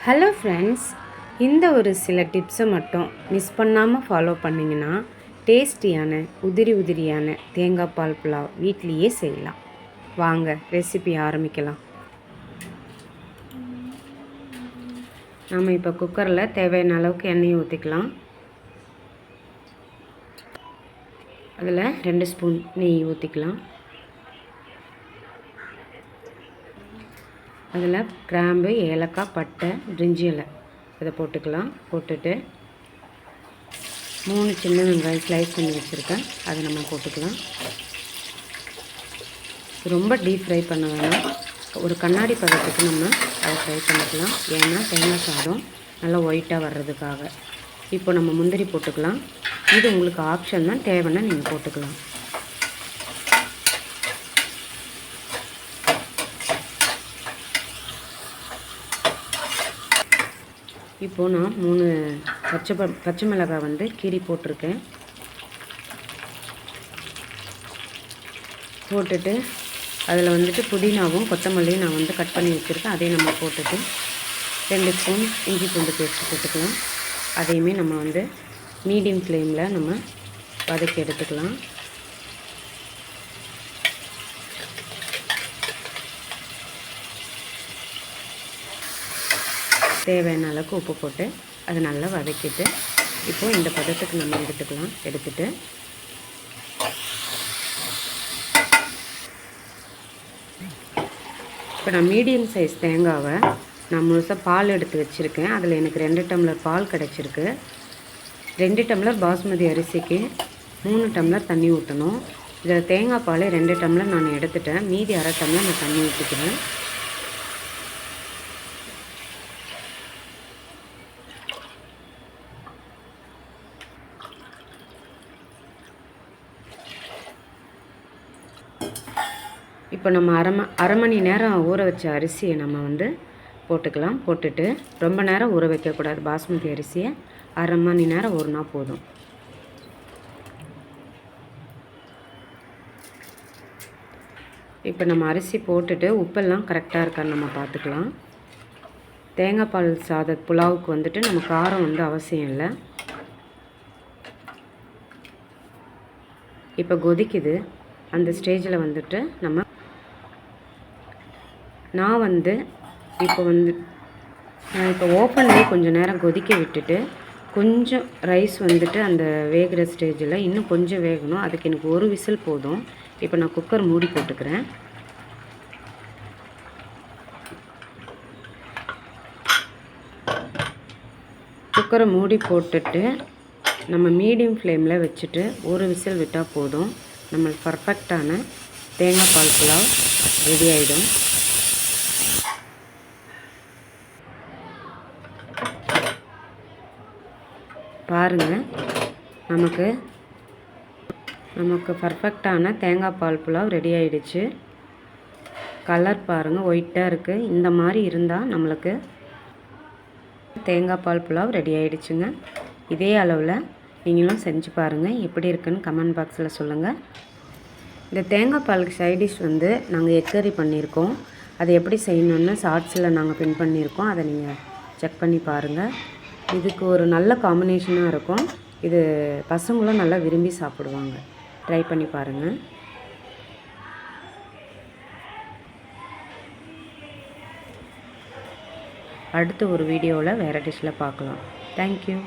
Hello friends, இந்த ஒரு சில டிப்ஸை மட்டும் மிஸ் பண்ணாமல் ஃபாலோ பண்ணிங்கன்னா டேஸ்டியான உதிரியான தேங்காய் பால் புலாவ் வீட்லேயே செய்யலாம். வாங்க ரெசிபி ஆரம்பிக்கலாம். நம்ம இப்போ குக்கரில் தேவையான அளவுக்கு எண்ணெயை ஊற்றிக்கலாம். அதில் 2 ஸ்பூன் நெய் ஊற்றிக்கலாம். அதில் கிராம்பு, ஏலக்காய், பட்டை, பிரிஞ்சி இலை இதை போட்டுக்கலாம். போட்டுட்டு 3 சின்ன வெங்காயம் ஸ்லைஸ் பண்ணி வச்சுருக்கேன், அதை நம்ம போட்டுக்கலாம். ரொம்ப டீப் ஃப்ரை பண்ண வேணாம், ஒரு கண்ணாடி பதத்துக்கு நம்ம அதை ஃப்ரை பண்ணிக்கலாம். ஏன்னா தேங்காய் சாதம் நல்லா ஒயிட்டாக வர்றதுக்காக. இப்போ நம்ம முந்திரி போட்டுக்கலாம். இது உங்களுக்கு ஆப்ஷன் தான், தேவைன்னா நீங்கள் போட்டுக்கலாம். இப்போது நான் 3 பச்சை மிளகாய் கீரி போட்டிருக்கேன். போட்டுட்டு அதில் புதினாவும் கொத்தமல்லியும் நான் கட் பண்ணி வச்சுருக்கேன். அதையும் நம்ம போட்டுட்டு 2 ஸ்பூன் இஞ்சி பூண்டு பேஸ்ட் போட்டுக்கலாம். அதையுமே நம்ம மீடியம் ஃப்ளேமில் நம்ம வதக்கி எடுத்துக்கலாம். தேவையான அளவுக்கு உப்பு போட்டு அதை நல்லா வதக்கிட்டு இப்போது இந்த பதத்துக்கு நம்ம எடுத்துக்கலாம். எடுத்துட்டு இப்போ நான் மீடியம் சைஸ் தேங்காவை நான் முழுசாக பால் எடுத்து வச்சுருக்கேன். அதில் எனக்கு 2 டம்ளர் பால் கிடச்சிருக்கு. 2 டம்ளர் பாஸ்மதி அரிசிக்கு 3 டம்ளர் தண்ணி ஊற்றணும். இதில் தேங்காய் பால் 2 டம்ளர் நான் எடுத்துட்டேன். மீதி 1/2 டம்ளர் நான் தண்ணி ஊற்றிக்கிறேன். இப்போ நம்ம அரை மணி நேரம் ஊற வச்ச அரிசியை நம்ம போட்டுக்கலாம். போட்டுட்டு ரொம்ப நேரம் ஊற வைக்கக்கூடாது. பாஸ்மதி அரிசியை அரை மணி நேரம் ஊறினா போதும். இப்போ நம்ம அரிசி போட்டுட்டு உப்பெல்லாம் கரெக்டாக இருக்கான்னு நம்ம பார்த்துக்கலாம். தேங்காய் பால் சாத புலாவுக்கு நம்ம காரம் அவசியம் இல்லை. இப்போ கொதிக்குது. அந்த ஸ்டேஜில் நம்ம நான் இப்போ ஓப்பன்லேயே கொஞ்சம் நேரம் கொதிக்க விட்டுட்டு கொஞ்சம் ரைஸ் அந்த வேகிற ஸ்டேஜில் இன்னும் கொஞ்சம் வேகணும். அதுக்கு எனக்கு 1 விசில் போதும். இப்போ நான் குக்கர் மூடி போட்டுக்கிறேன். குக்கரை மூடி போட்டுட்டு நம்ம மீடியம் ஃப்ளேமில் வச்சுட்டு 1 விசில் விட்டால் போதும். நம்மளுக்கு பர்ஃபெக்டான தேங்காய் பால் புலாவ் ரெடி ஆகிடும். பாருங்கள், நமக்கு பர்ஃபெக்டான தேங்காய் பால் புலாவ் ரெடி ஆகிடுச்சு. கலர் பாருங்கள், ஒயிட்டாக இருக்குது. இந்த மாதிரி இருந்தால் நம்மளுக்கு தேங்காய் பால் புலாவ் ரெடி ஆகிடுச்சுங்க. இதே அளவில் நீங்களும் செஞ்சு பாருங்கள். எப்படி இருக்குன்னு கமெண்ட் பாக்ஸில் சொல்லுங்கள். இந்த தேங்காய் பாலுக்கு சைடிஷ் நாங்கள் எக் கறி பண்ணியிருக்கோம். அதை எப்படி செய்யணுன்னு ஷார்ட்ஸில் நாங்கள் பின் பண்ணியிருக்கோம். அதை நீங்கள் செக் பண்ணி பாருங்கள். இதுக்கு ஒரு நல்ல காம்பினேஷனாக இருக்கும். இது பசங்களும் நல்லா விரும்பி சாப்பிடுவாங்க. ட்ரை பண்ணி பாருங்கள். அடுத்த ஒரு வீடியோவில் வேறு டிஷ்ஷில் பார்க்கலாம். தேங்க்யூ.